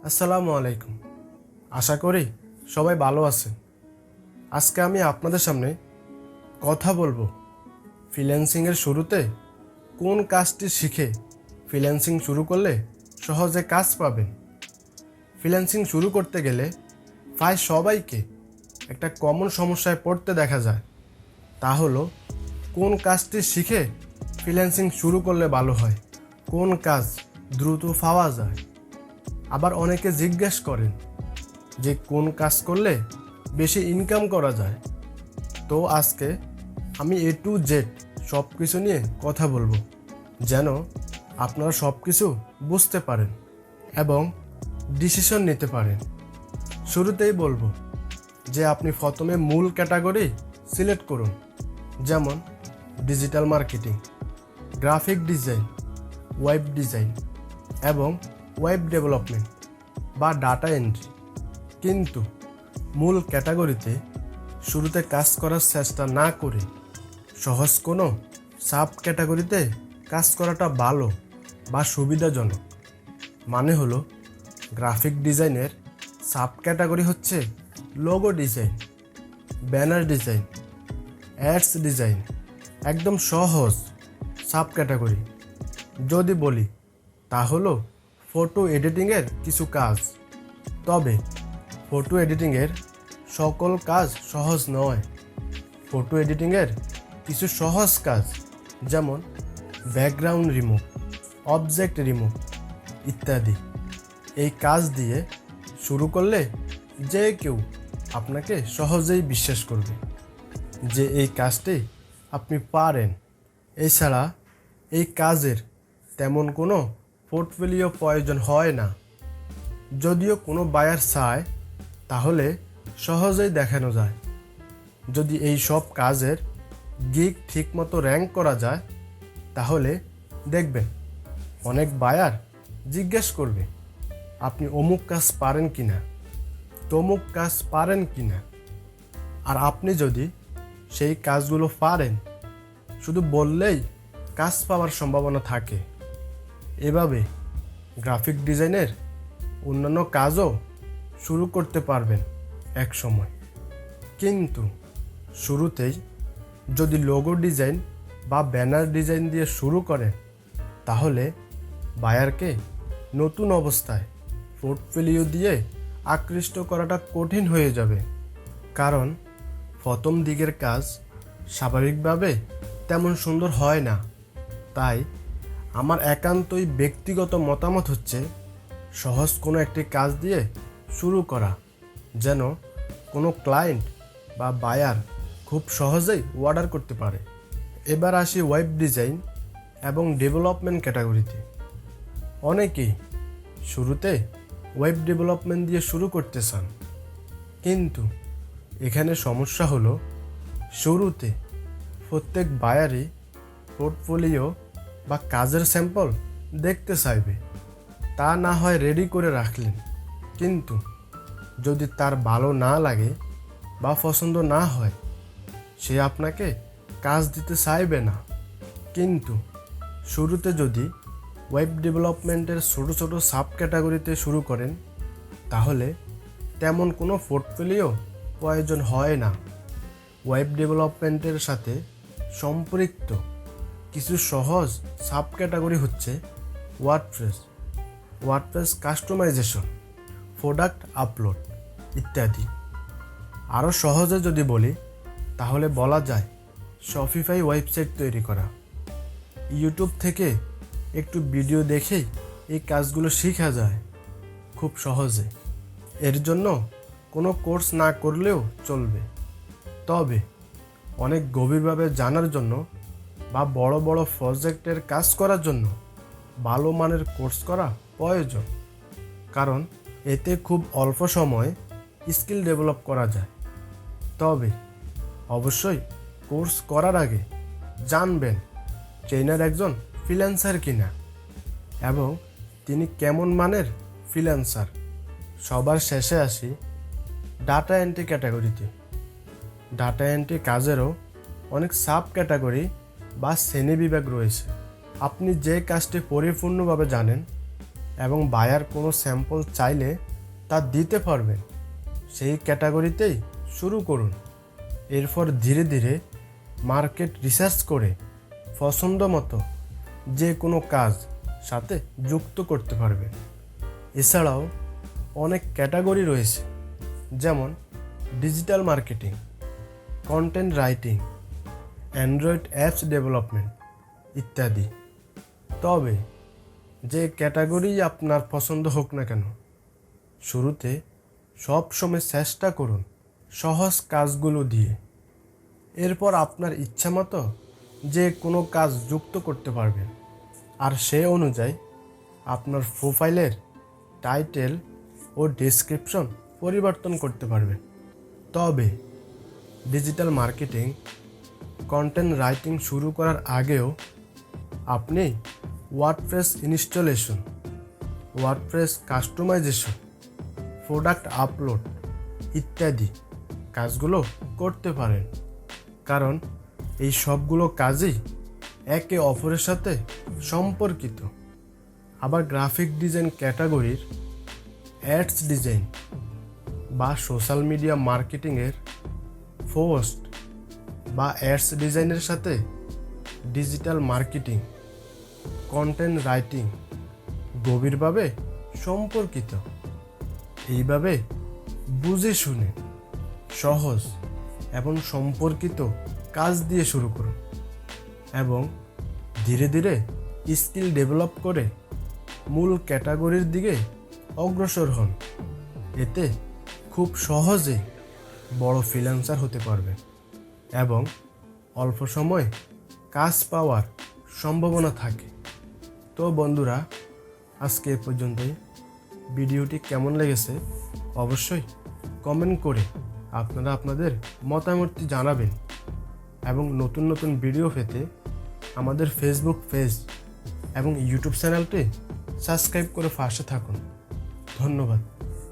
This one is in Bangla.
আসসালামু আলাইকুম। আশা করি সবাই ভালো আছেন। আজকে আমি আপনাদের সামনে কথা বলবো ফ্রিল্যান্সিংয়ের শুরুতে কোন কাজটি শিখে ফ্রিল্যান্সিং শুরু করলে সহজে কাজ পাবেন। ফ্রিল্যান্সিং শুরু করতে গেলে প্রায় সবাইকে একটা কমন সমস্যায় পড়তে দেখা যায়, তা হলো কোন কাজটি শিখে ফ্রিল্যান্সিং শুরু করলে ভালো হয়, কোন কাজ দ্রুত পাওয়া যায়। আবার অনেকে জিজ্ঞেস করেন যে কোন কাজ করলে বেশি ইনকাম করা যায়। তো আজকে আমি A to Z সব কিছু নিয়ে কথা বলবো, যেন আপনারা সব কিছু বুঝতে পারেন এবং ডিসিশন নিতে পারেন। শুরুতেই বলবো যে আপনি প্রথমে মূল ক্যাটাগরি সিলেক্ট করুন, যেমন digital marketing, graphic design, web design এবং ওয়েব ডেভেলপমেন্ট বা ডাটা এন্ট্রি। কিন্তু মূল ক্যাটাগরিতে শুরুতে কাজ করার চেষ্টা না করে সহজ কোনো সাব ক্যাটাগরিতে কাজ করাটা ভালো বা সুবিধাজনক। মানে হলো গ্রাফিক ডিজাইনের সাব ক্যাটাগরি হচ্ছে logo design, banner design, ads design, একদম সহজ সাব ক্যাটাগরি। যদি বলি তা হলো ফটো এডিটিংয়ের কিছু কাজ। তবে ফটো এডিটিংয়ের সকল কাজ সহজ নয়। ফটো এডিটিংয়ের কিছু সহজ কাজ, যেমন ব্যাকগ্রাউন্ড রিমুভ, অবজেক্ট রিমুভ ইত্যাদি, এই কাজ দিয়ে শুরু করলে যে কেউ আপনাকে সহজেই বিশ্বাস করবে যে এই কাজটি আপনি পারেন। এছাড়া এই কাজের তেমন কোনো পোর্টফোলিও প্রয়োজন হয় না। যদিও কোনো বায়ার চায় তাহলে সহজেই দেখানো যায়। যদি এই সব কাজের গিগ ঠিকমতো র্যাঙ্ক করা যায় তাহলে দেখবেন অনেক বায়ার জিজ্ঞেস করবে আপনি অমুক কাজ পারেন কিনা, তমুক কাজ পারেন কিনা। আর আপনি যদি সেই কাজগুলো পারেন, শুধু বললেই কাজ পাওয়ার সম্ভাবনা থাকে। এভাবে গ্রাফিক ডিজাইনের অন্যান্য কাজও শুরু করতে পারবেন এক সময়। কিন্তু শুরুতেই যদি লোগো ডিজাইন বা ব্যানার ডিজাইন দিয়ে শুরু করেন তাহলে বায়ারকে নতুন অবস্থায় পোর্টফোলিও দিয়ে আকৃষ্ট করাটা কঠিন হয়ে যাবে। কারণ প্রথম দিকের কাজ স্বাভাবিকভাবে তেমন সুন্দর হয় না। তাই আমার একান্তই ব্যক্তিগত মতামত হচ্ছে সহজ কোনো একটি কাজ দিয়ে শুরু করা, যেন কোনো ক্লায়েন্ট বা বায়ার খুব সহজেই অর্ডার করতে পারে। এবার আসি ওয়েব ডিজাইন এবং ডেভেলপমেন্ট ক্যাটাগরিতে। অনেকেই শুরুতে ওয়েব ডেভেলপমেন্ট দিয়ে শুরু করতে চান, কিন্তু এখানে সমস্যা হলো শুরুতে প্রত্যেক বায়ারই পোর্টফোলিও বা কাজের স্যাম্পল দেখতে চাইবে। তা না হয় রেডি করে রাখলেন, কিন্তু যদি তার ভালো না লাগে বা পছন্দ না হয় সে আপনাকে কাজ দিতে চাইবে না। কিন্তু শুরুতে যদি ওয়েব ডেভেলপমেন্টের ছোট ছোট সাব ক্যাটাগরিতে শুরু করেন তাহলে তেমন কোনো পোর্টফোলিও প্রয়োজন হয় না। ওয়েব ডেভেলপমেন্টের সাথে সম্পৃক্ত কিছু সহজ সাব ক্যাটাগরি হচ্ছে ওয়ার্ডপ্রেস কাস্টমাইজেশন, প্রোডাক্ট আপলোড ইত্যাদি। আরও সহজে যদি বলি তাহলে বলা যায় শপিফাই ওয়েবসাইট তৈরি করা। ইউটিউব থেকে একটু ভিডিও দেখেই এই কাজগুলো শেখা যায় খুব সহজে। এর জন্য কোনো কোর্স না করলেও চলবে। তবে অনেক গভীরভাবে জানার জন্য বা বড় বড় প্রজেক্টের কাজ করার জন্য ভালো মানের কোর্স করা প্রয়োজন, কারণ এতে খুব অল্প সময়ে স্কিল ডেভেলপ করা যায়। তবে অবশ্যই কোর্স করার আগে জানবেন ট্রেনার একজন ফ্রিল্যান্সার কিনা এবং তিনি কেমন মানের ফ্রিল্যান্সার। সবার শেষে আসি ডাটা এন্ট্রি ক্যাটাগরিতে। ডাটা এন্ট্রি কাজেরও অনেক সাব ক্যাটাগরি বা শ্রেণীবিভাগ রয়েছে। আপনি যে কাজটি পরিপূর্ণভাবে জানেন এবং বায়ার কোনো স্যাম্পল চাইলে তা দিতে পারবেন, সেই ক্যাটাগরিতেই শুরু করুন। এরপর ধীরে ধীরে মার্কেট রিসার্চ করে পছন্দ মতো যে কোনো কাজ সাথে যুক্ত করতে পারবেন। এছাড়াও অনেক ক্যাটাগরি রয়েছে, যেমন digital marketing, content writing, Android apps development ইত্যাদি। তবে যে ক্যাটাগরি আপনার পছন্দ হোক না কেন, শুরুতে সবসময় চেষ্টা করুন সহজ কাজগুলো দিয়ে। এরপর আপনার ইচ্ছামতো যে কোনো কাজ যুক্ত করতে পারবেন, আর সে অনুযায়ী আপনার প্রোফাইলের টাইটেল ও ডেসক্রিপশন পরিবর্তন করতে পারবেন। তবে ডিজিটাল মার্কেটিং, কন্টেন্ট রাইটিং শুরু করার আগেও আপনি WordPress installation, WordPress customisation, product upload ইত্যাদি কাজগুলো করতে পারেন, কারণ এই সবগুলো কাজই একে অপরের সাথে সম্পর্কিত। আবার গ্রাফিক ডিজাইন ক্যাটাগরির অ্যাডস ডিজাইন বা সোশ্যাল মিডিয়া মার্কেটিংয়ের পোস্ট বা অ্যাডস ডিজাইনের সাথে ডিজিটাল মার্কেটিং, কন্টেন্ট রাইটিং গভীরভাবে সম্পর্কিত। এইভাবে বুঝে শুনে সহজ এবং সম্পর্কিত কাজ দিয়ে শুরু করুন এবং ধীরে ধীরে স্কিল ডেভেলপ করে মূল ক্যাটাগরির দিকে অগ্রসর হন। এতে খুব সহজে বড় ফ্রিল্যান্সার হতে পারবেন এবং অল্প সময়ে কাজ পাওয়ার সম্ভাবনা থাকে। তো বন্ধুরা, আজকে এ পর্যন্তই। ভিডিওটি কেমন লেগেছে অবশ্যই কমেন্ট করে আপনারা আপনাদের মতামতটি জানাবেন এবং নতুন নতুন ভিডিও পেতে আমাদের ফেসবুক পেজ এবং ইউটিউব চ্যানেলটি সাবস্ক্রাইব করে পাশে থাকুন। ধন্যবাদ।